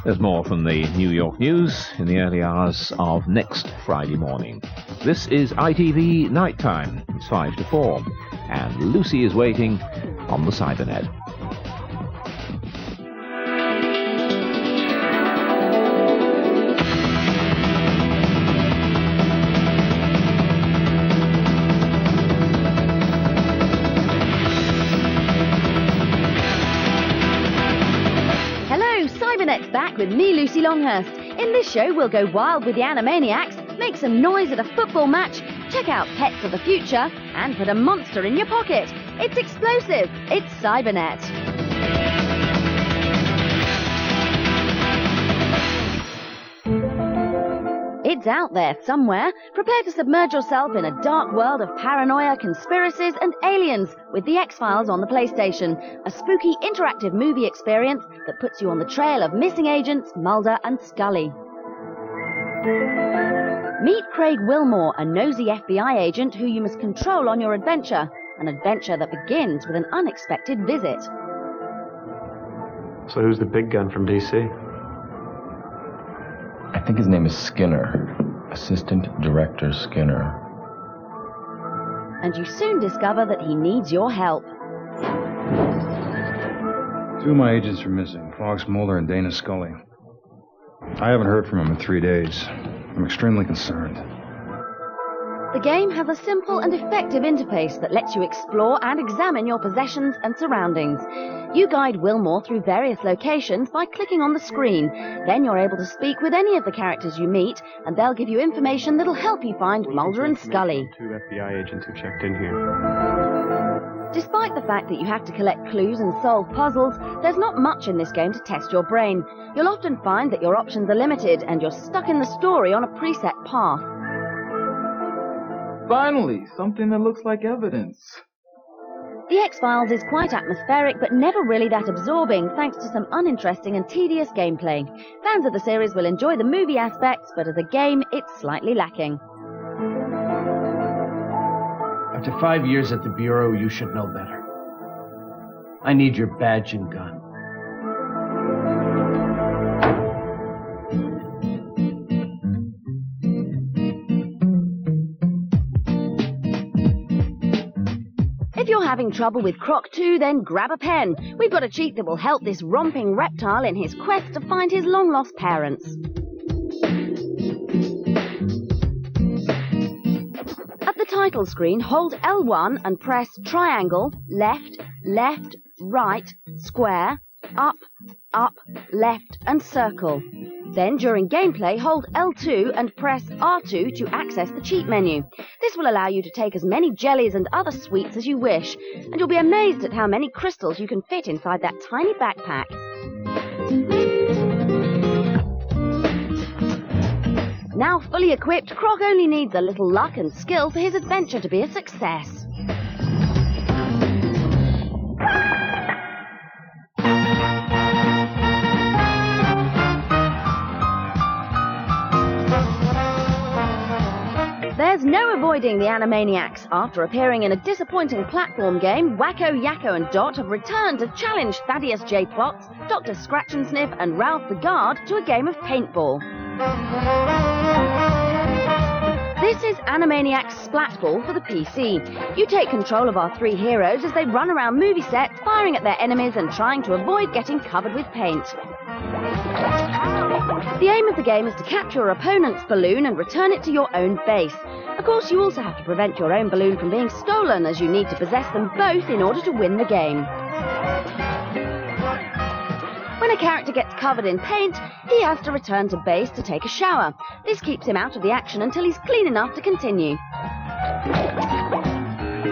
There's more from the New York news in the early hours of next Friday morning. This is ITV Nighttime. It's 5 to 4. And Lucy is waiting on the Cybernet. Cybernet's back with me, Lucy Longhurst. In this show, we'll go wild with the Animaniacs, make some noise at a football match, check out Pets of the Future, and put a monster in your pocket. It's explosive. It's Cybernet. It's out there somewhere. Prepare to submerge yourself in a dark world of paranoia, conspiracies, and aliens with The X-Files on the PlayStation, a spooky interactive movie experience that puts you on the trail of missing agents Mulder and Scully. Meet Craig Wilmore, a nosy FBI agent who you must control on your adventure, an adventure that begins with an unexpected visit. So who's the big gun from DC? I think his name is Skinner. Assistant Director Skinner. And you soon discover that he needs your help. 2 of my agents are missing, Fox Mulder and Dana Scully. I haven't heard from them in 3 days. I'm extremely concerned. The game has a simple and effective interface that lets you explore and examine your possessions and surroundings. You guide Wilmore through various locations by clicking on the screen. Then you're able to speak with any of the characters you meet, and they'll give you information that'll help you find Mulder and Scully. 2 FBI agents who checked in here. Despite the fact that you have to collect clues and solve puzzles, there's not much in this game to test your brain. You'll often find that your options are limited and you're stuck in the story on a preset path. Finally, something that looks like evidence. The X-Files is quite atmospheric, but never really that absorbing, thanks to some uninteresting and tedious gameplay. Fans of the series will enjoy the movie aspects, but as a game, it's slightly lacking. After 5 years at the Bureau, you should know better. I need your badge and gun. If you're having trouble with Croc 2, then grab a pen. We've got a cheat that will help this romping reptile in his quest to find his long-lost parents. At the title screen, hold L1 and press triangle, left, left, right, square, up, up, left, and circle. Then, during gameplay, hold L2 and press R2 to access the cheat menu. This will allow you to take as many jellies and other sweets as you wish, and you'll be amazed at how many crystals you can fit inside that tiny backpack. Now fully equipped, Croc only needs a little luck and skill for his adventure to be a success. There's no avoiding the Animaniacs. After appearing in a disappointing platform game, Wacko, Yakko and Dot have returned to challenge Thaddeus J. Potts, Dr. Scratch and Sniff and Ralph the Guard to a game of paintball. This is Animaniacs Splatball for the PC. You take control of our 3 heroes as they run around movie sets, firing at their enemies and trying to avoid getting covered with paint. The aim of the game is to capture your opponent's balloon and return it to your own base. Of course, you also have to prevent your own balloon from being stolen, as you need to possess them both in order to win the game. When a character gets covered in paint, he has to return to base to take a shower. This keeps him out of the action until he's clean enough to continue.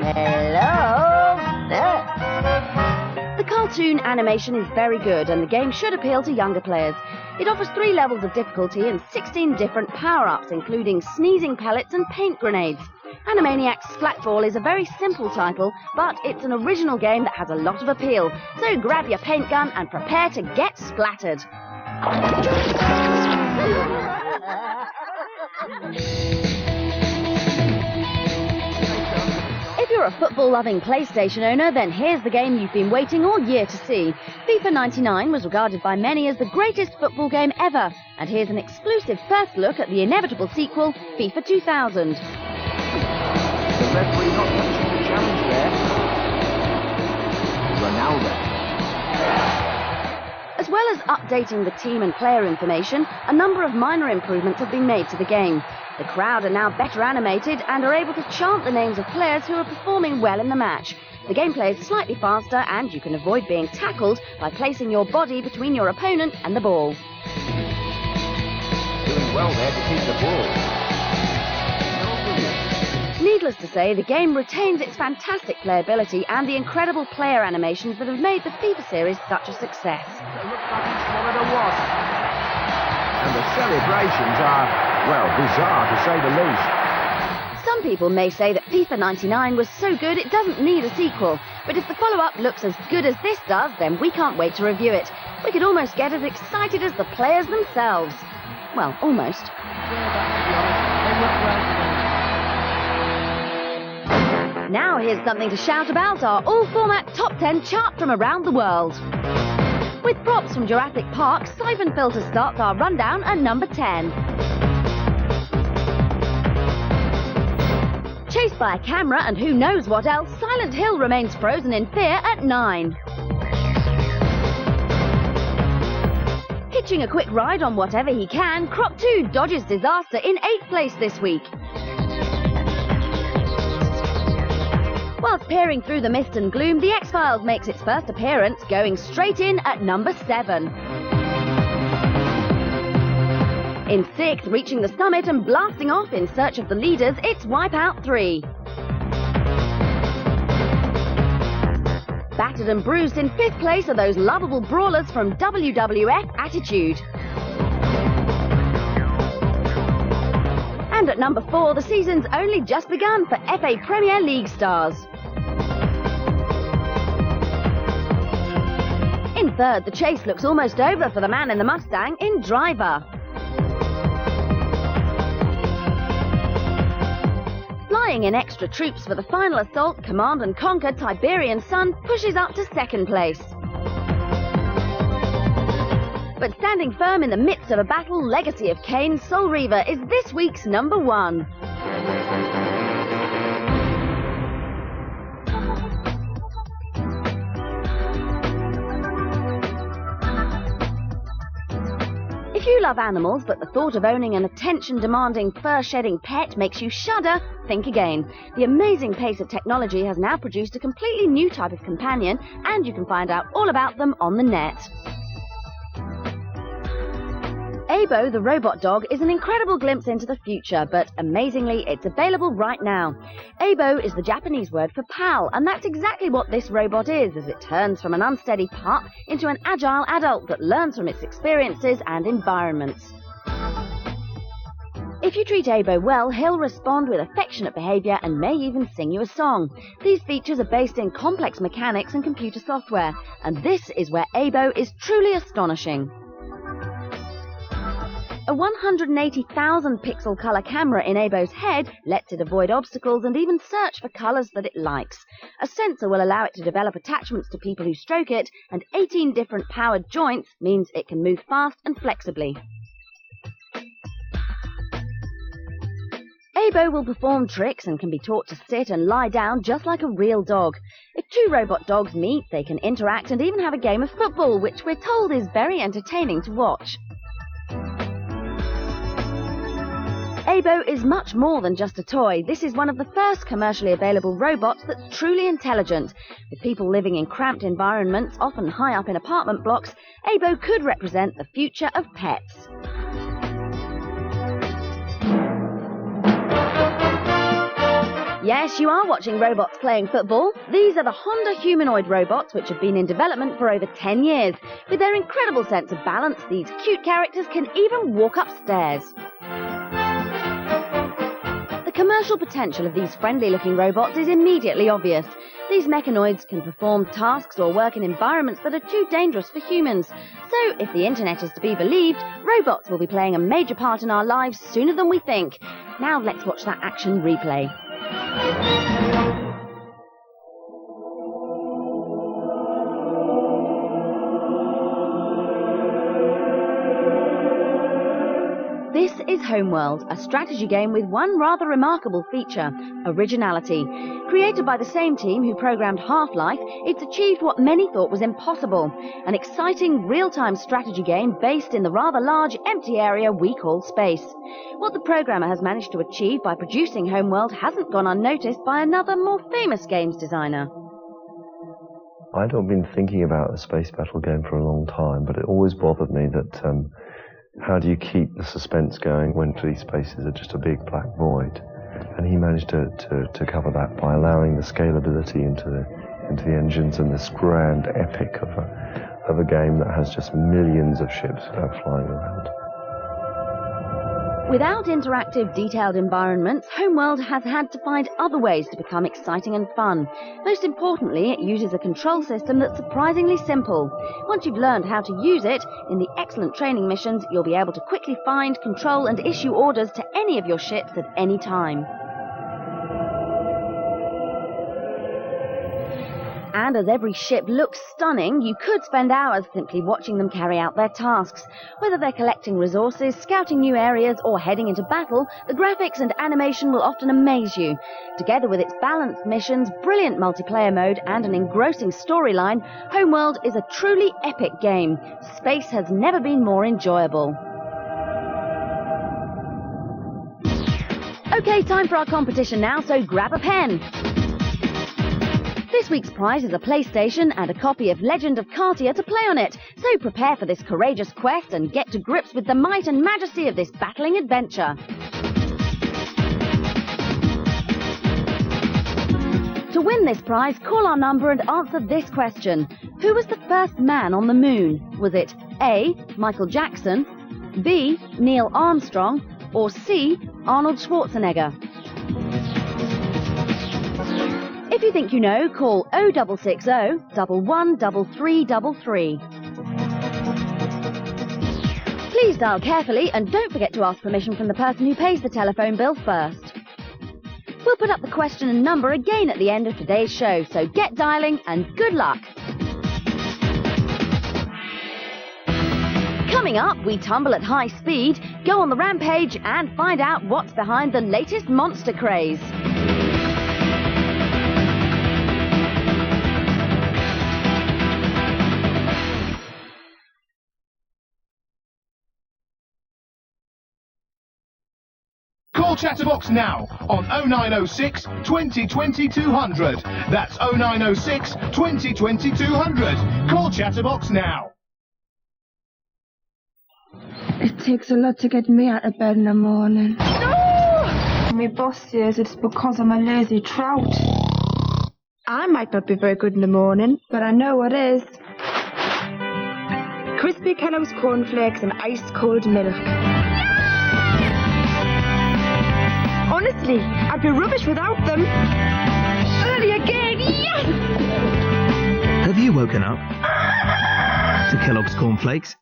Hello there. The cartoon animation is very good, and the game should appeal to younger players. It offers 3 levels of difficulty and 16 different power-ups, including sneezing pellets and paint grenades. Animaniacs Splatball is a very simple title, but it's an original game that has a lot of appeal. So grab your paint gun and prepare to get splattered. If you're you're a football-loving PlayStation owner, then here's the game you've been waiting all year to see. FIFA 99 was regarded by many as the greatest football game ever, and here's an exclusive first look at the inevitable sequel, FIFA 2000. The referee not touching the challenge there. Ronaldo. As well as updating the team and player information, a number of minor improvements have been made to the game. The crowd are now better animated and are able to chant the names of players who are performing well in the match. The gameplay is slightly faster and you can avoid being tackled by placing your body between your opponent and the ball. Doing well there to keep the ball. Needless to say, the game retains its fantastic playability and the incredible player animations that have made the FIFA series such a success. It looks like he swallowed a wasp. And the celebrations are, well, bizarre to say the least. Some people may say that FIFA 99 was so good it doesn't need a sequel, but if the follow-up looks as good as this does, then we can't wait to review it. We could almost get as excited as the players themselves. Well, almost. Now here's something to shout about our all-format top 10 chart from around the world. With props from Jurassic Park, Siphon Filter starts our rundown at number 10. Chased by a camera and who knows what else, Silent Hill remains frozen in fear at 9. Hitching a quick ride on whatever he can, Croc 2 dodges disaster in 8th place this week. Whilst peering through the mist and gloom, The X-Files makes its first appearance, going straight in at number 7. In 6th, reaching the summit and blasting off in search of the leaders, it's Wipeout 3. Battered and bruised in 5th place are those lovable brawlers from WWF Attitude. And at number 4, the season's only just begun for FA Premier League stars. In 3rd, the chase looks almost over for the man in the Mustang in Driver. Flying in extra troops for the final assault, Command and Conquer Tiberian Sun pushes up to 2nd place. But standing firm in the midst of a battle, Legacy of Kain, Soul Reaver is this week's number 1. If you love animals, but the thought of owning an attention-demanding, fur-shedding pet makes you shudder, think again. The amazing pace of technology has now produced a completely new type of companion, and you can find out all about them on the net. Abo, the robot dog, is an incredible glimpse into the future, but amazingly, it's available right now. Abo is the Japanese word for pal, and that's exactly what this robot is, as it turns from an unsteady pup into an agile adult that learns from its experiences and environments. If you treat Abo well, he'll respond with affectionate behaviour and may even sing you a song. These features are based in complex mechanics and computer software, and this is where Abo is truly astonishing. A 180,000 pixel colour camera in Abo's head lets it avoid obstacles and even search for colours that it likes. A sensor will allow it to develop attachments to people who stroke it, and 18 different powered joints means it can move fast and flexibly. Abo will perform tricks and can be taught to sit and lie down just like a real dog. If 2 robot dogs meet, they can interact and even have a game of football, which we're told is very entertaining to watch. Abo is much more than just a toy. This is one of the first commercially available robots that's truly intelligent. With people living in cramped environments, often high up in apartment blocks, Abo could represent the future of pets. Yes, you are watching robots playing football. These are the Honda humanoid robots, which have been in development for over 10 years. With their incredible sense of balance, these cute characters can even walk upstairs. The commercial potential of these friendly-looking robots is immediately obvious. These mechanoids can perform tasks or work in environments that are too dangerous for humans. So, if the internet is to be believed, robots will be playing a major part in our lives sooner than we think. Now let's watch that action replay. is Homeworld, a strategy game with one rather remarkable feature: originality. Created by the same team who programmed Half-Life, it's achieved what many thought was impossible: an exciting real-time strategy game based in the rather large, empty area we call space. What the programmer has managed to achieve by producing Homeworld hasn't gone unnoticed by another, more famous games designer. I'd not been thinking about a space battle game for a long time, but it always bothered me that how do you keep the suspense going when these spaces are just a big black void? And he managed to cover that by allowing the scalability into the engines and this grand epic of a game that has just millions of ships flying around. Without interactive, detailed environments, Homeworld has had to find other ways to become exciting and fun. Most importantly, it uses a control system that's surprisingly simple. Once you've learned how to use it, in the excellent training missions, you'll be able to quickly find, control and issue orders to any of your ships at any time. And as every ship looks stunning, you could spend hours simply watching them carry out their tasks. Whether they're collecting resources, scouting new areas, or heading into battle, the graphics and animation will often amaze you. Together with its balanced missions, brilliant multiplayer mode, and an engrossing storyline, Homeworld is a truly epic game. Space has never been more enjoyable. OK, time for our competition now, so grab a pen. This week's prize is a PlayStation and a copy of Legend of Cartier to play on it, so prepare for this courageous quest and get to grips with the might and majesty of this battling adventure. To win this prize, call our number and answer this question: who was the first man on the moon? Was it A. Michael Jackson, B. Neil Armstrong, or C. Arnold Schwarzenegger? If you think you know, call 0660 113333. Please dial carefully and don't forget to ask permission from the person who pays the telephone bill first. We'll put up the question and number again at the end of today's show, so get dialing and good luck. Coming up, we tumble at high speed, go on the rampage and find out what's behind the latest monster craze. Call Chatterbox now on 0906 2020 200. That's 0906 2020 200. Call Chatterbox now. It takes a lot to get me out of bed in the morning. No! My boss says it's because I'm a lazy trout. I might not be very good in the morning, but I know what is. Crispy Kellogg's cornflakes and ice-cold milk. Honestly, I'd be rubbish without them. Early again, yes! Have you woken up to Kellogg's cornflakes?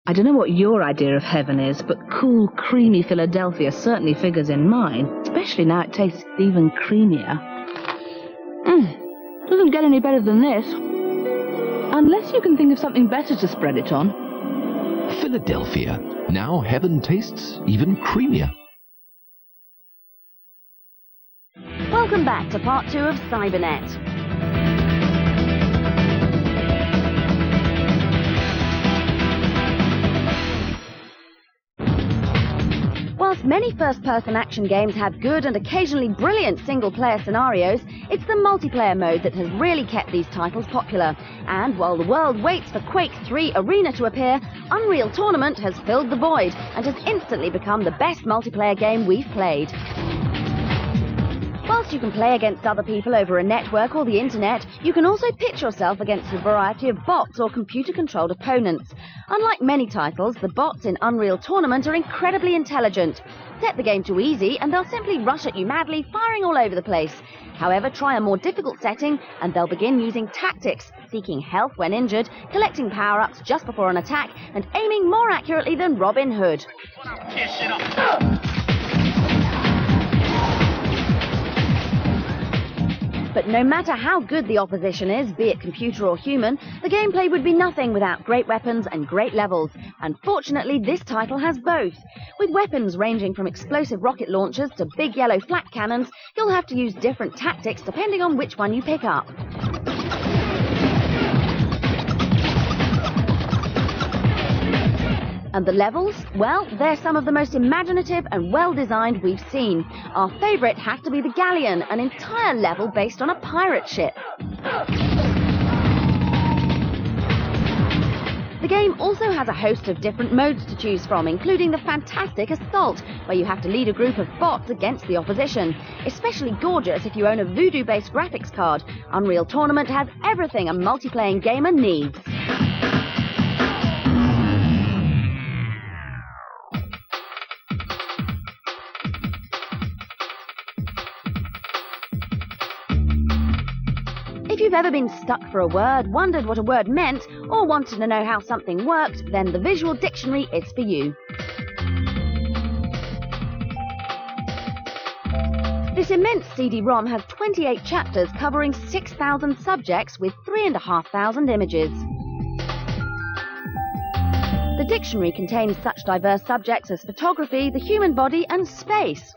I don't know what your idea of heaven is, but cool, creamy Philadelphia certainly figures in mine, especially now it tastes even creamier. Doesn't get any better than this. Unless you can think of something better to spread it on. Philadelphia. Now heaven tastes even creamier. Welcome back to part 2 of Cybernet. Whilst many first-person action games have good and occasionally brilliant single-player scenarios, it's the multiplayer mode that has really kept these titles popular. And while the world waits for Quake 3 Arena to appear, Unreal Tournament has filled the void and has instantly become the best multiplayer game we've played. Whilst you can play against other people over a network or the internet, you can also pitch yourself against a variety of bots or computer-controlled opponents. Unlike many titles, the bots in Unreal Tournament are incredibly intelligent. Set the game to easy and they'll simply rush at you madly, firing all over the place. However, try a more difficult setting and they'll begin using tactics, seeking health when injured, collecting power-ups just before an attack, and aiming more accurately than Robin Hood. But no matter how good the opposition is, be it computer or human, the gameplay would be nothing without great weapons and great levels. And fortunately, this title has both. With weapons ranging from explosive rocket launchers to big yellow flak cannons, you'll have to use different tactics depending on which one you pick up. And the levels? Well, they're some of the most imaginative and well-designed we've seen. Our favourite has to be the Galleon, an entire level based on a pirate ship. The game also has a host of different modes to choose from, including the fantastic Assault, where you have to lead a group of bots against the opposition. Especially gorgeous if you own a Voodoo-based graphics card. Unreal Tournament has everything a multiplayer gamer needs. If you've ever been stuck for a word, wondered what a word meant, or wanted to know how something worked, then the Visual Dictionary is for you. This immense CD-ROM has 28 chapters covering 6,000 subjects with 3,500 images. The dictionary contains such diverse subjects as photography, the human body, and space.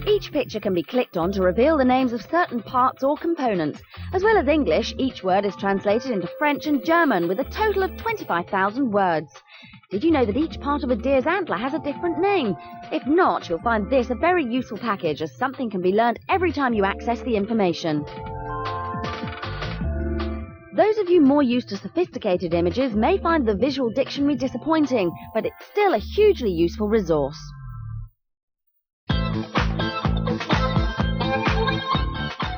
Each picture can be clicked on to reveal the names of certain parts or components. As well as English, each word is translated into French and German with a total of 25,000 words. Did you know that each part of a deer's antler has a different name? If not, you'll find this a very useful package, as something can be learned every time you access the information. Those of you more used to sophisticated images may find the Visual Dictionary disappointing, but it's still a hugely useful resource.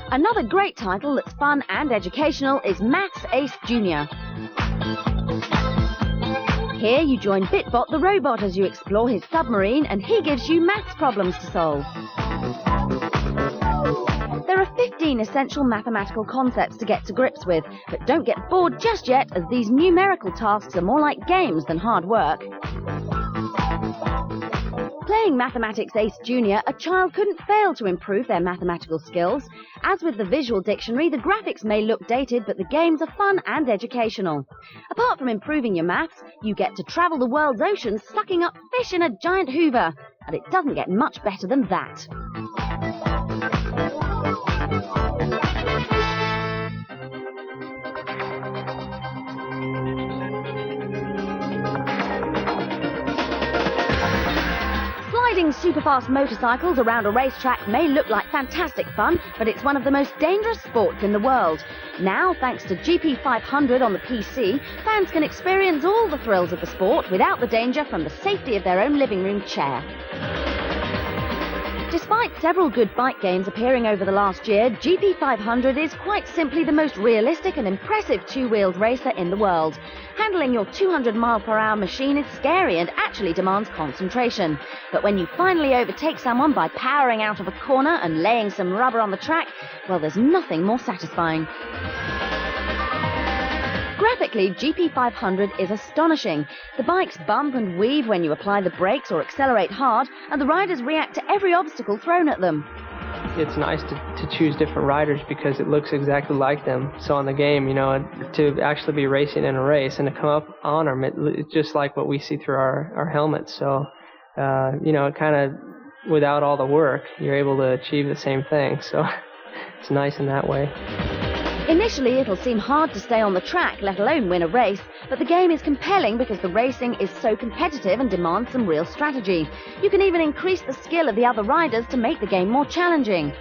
Another great title that's fun and educational is Maths Ace Jr. Here you join Bitbot the robot as you explore his submarine, and he gives you maths problems to solve. There are 15 essential mathematical concepts to get to grips with, but don't get bored just yet, as these numerical tasks are more like games than hard work. Playing Mathematics Ace Jr., a child couldn't fail to improve their mathematical skills. As with the Visual Dictionary, the graphics may look dated, but the games are fun and educational. Apart from improving your maths, you get to travel the world's oceans sucking up fish in a giant hoover. And it doesn't get much better than that. Riding super-fast motorcycles around a racetrack may look like fantastic fun, but it's one of the most dangerous sports in the world. Now, thanks to GP500 on the PC, fans can experience all the thrills of the sport without the danger from the safety of their own living room chair. Despite several good bike games appearing over the last year, GP500 is quite simply the most realistic and impressive two-wheeled racer in the world. Handling your 200-mile-per-hour machine is scary and actually demands concentration. But when you finally overtake someone by powering out of a corner and laying some rubber on the track, well, there's nothing more satisfying. Graphically, GP500 is astonishing. The bikes bump and weave when you apply the brakes or accelerate hard, and the riders react to every obstacle thrown at them. It's nice to choose different riders because it looks exactly like them. So in the game, you know, to actually be racing in a race and to come up on them, it's just like what we see through our helmets. So, you know, kind of without all the work, you're able to achieve the same thing. So it's nice in that way. Initially, it'll seem hard to stay on the track, let alone win a race, but the game is compelling because the racing is so competitive and demands some real strategy. You can even increase the skill of the other riders to make the game more challenging.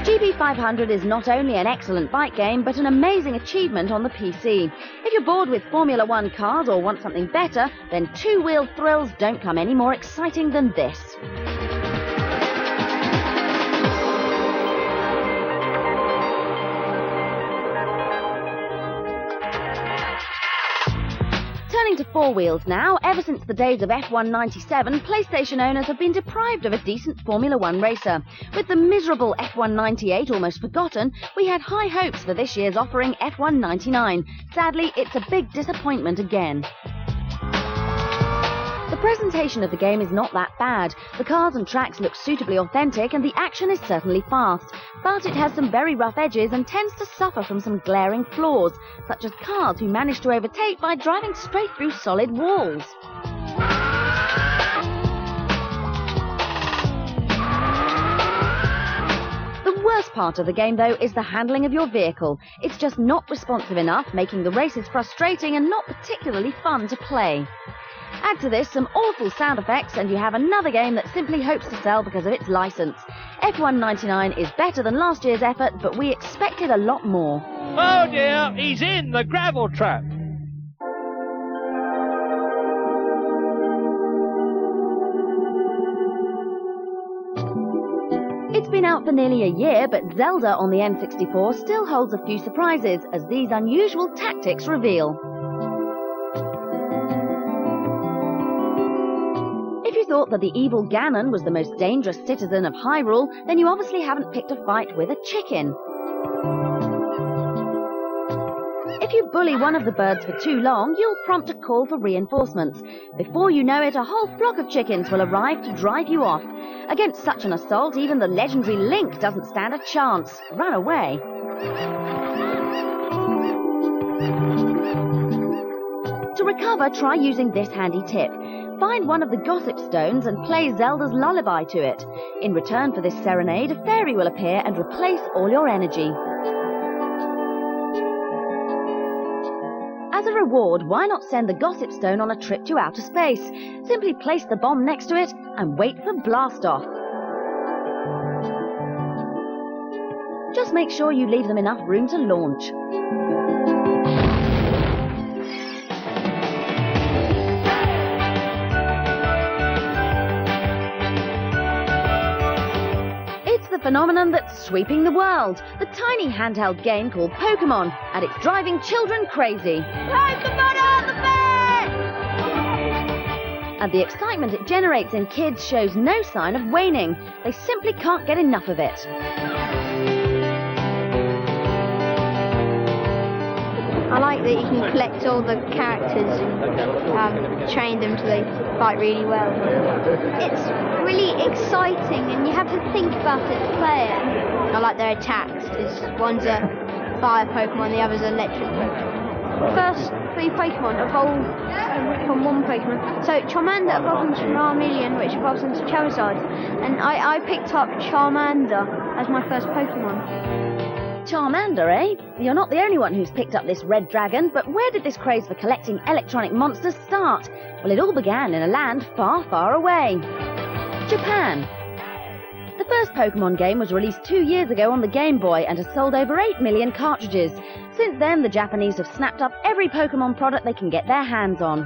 GP500 is not only an excellent bike game, but an amazing achievement on the PC. If you're bored with Formula One cars or want something better, then two-wheeled thrills don't come any more exciting than this. Turning to four wheels now, ever since the days of F1 97, PlayStation owners have been deprived of a decent Formula One racer. With the miserable F1 98 almost forgotten, we had high hopes for this year's offering F1 99. Sadly, it's a big disappointment again. The presentation of the game is not that bad. The cars and tracks look suitably authentic and the action is certainly fast. But it has some very rough edges and tends to suffer from some glaring flaws, such as cars who manage to overtake by driving straight through solid walls. The worst part of the game, though, is the handling of your vehicle. It's just not responsive enough, making the races frustrating and not particularly fun to play. Add to this some awful sound effects and you have another game that simply hopes to sell because of its license. F1 99 is better than last year's effort, but we expected a lot more. Oh dear, he's in the gravel trap. It's been out for nearly a year, but Zelda on the N64 still holds a few surprises, as these unusual tactics reveal. If you thought that the evil Ganon was the most dangerous citizen of Hyrule, then you obviously haven't picked a fight with a chicken. If you bully one of the birds for too long, you'll prompt a call for reinforcements. Before you know it, a whole flock of chickens will arrive to drive you off. Against such an assault, even the legendary Link doesn't stand a chance. Run away. To recover, try using this handy tip. Find one of the gossip stones and play Zelda's lullaby to it. In return for this serenade, a fairy will appear and replace all your energy. As a reward, why not send the gossip stone on a trip to outer space? Simply place the bomb next to it and wait for blast-off. Just make sure you leave them enough room to launch. Phenomenon that's sweeping the world, the tiny handheld game called Pokemon, and it's driving children crazy. Pokemon are the best! And the excitement it generates in kids shows no sign of waning. They simply can't get enough of it. I like that you can collect all the characters, train them till they fight really well. It's really exciting and you have to think about it to play it. I like their attacks, because one's a fire Pokemon, the other's an electric Pokemon. The first three Pokemon evolve from one Pokemon. So Charmander evolves into Charmeleon, which evolves into Charizard. And I picked up Charmander as my first Pokemon. Charmander, eh? You're not the only one who's picked up this red dragon, but where did this craze for collecting electronic monsters start? Well, it all began in a land far, far away. Japan. The first Pokemon game was released 2 years ago on the Game Boy and has sold over 8 million cartridges. Since then, the Japanese have snapped up every Pokemon product they can get their hands on.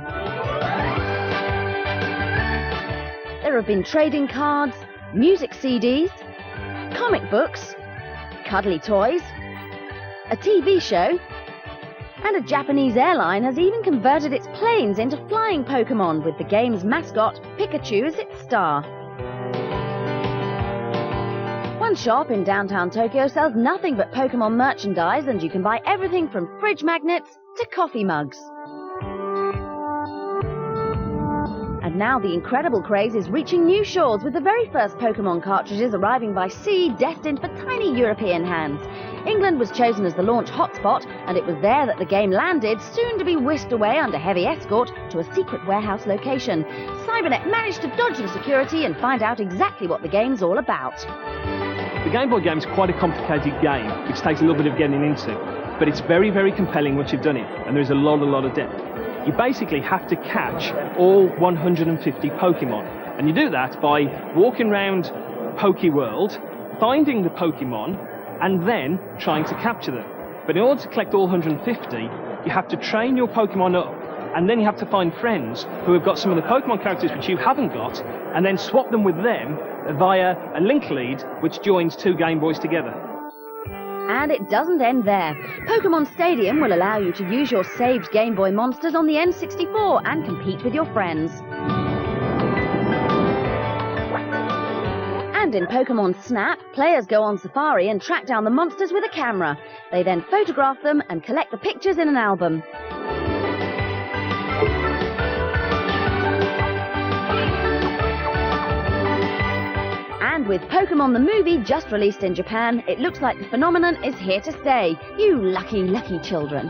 There have been trading cards, music CDs, comic books, cuddly toys, a TV show, and a Japanese airline has even converted its planes into flying Pokemon, with the game's mascot, Pikachu, as its star. One shop in downtown Tokyo sells nothing but Pokemon merchandise, and you can buy everything from fridge magnets to coffee mugs. And now the incredible craze is reaching new shores, with the very first Pokemon cartridges arriving by sea, destined for tiny European hands. England was chosen as the launch hotspot, and it was there that the game landed, soon to be whisked away under heavy escort to a secret warehouse location. Cybernet managed to dodge the security and find out exactly what the game's all about. The Game Boy game is quite a complicated game, which takes a little bit of getting into, but it's very, very compelling once you've done it, and there's a lot of depth. You basically have to catch all 150 Pokemon, and you do that by walking around Pokeworld, finding the Pokemon, and then trying to capture them. But in order to collect all 150, you have to train your Pokemon up, and then you have to find friends who have got some of the Pokemon characters which you haven't got, and then swap them with them via a link lead which joins two Game Boys together. And it doesn't end there. Pokemon Stadium will allow you to use your saved Game Boy monsters on the N64 and compete with your friends. And in Pokemon Snap, players go on safari and track down the monsters with a camera. They then photograph them and collect the pictures in an album. And with Pokemon the movie just released in Japan, it looks like the phenomenon is here to stay. You lucky, lucky children.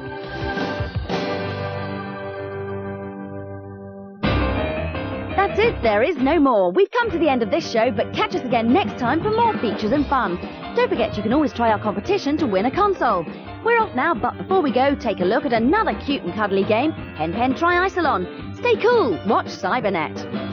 That's it, there is no more. We've come to the end of this show, but catch us again next time for more features and fun. Don't forget you can always try our competition to win a console. We're off now, but before we go, take a look at another cute and cuddly game, Hen Pen Triathlon. Stay cool, watch Cybernet.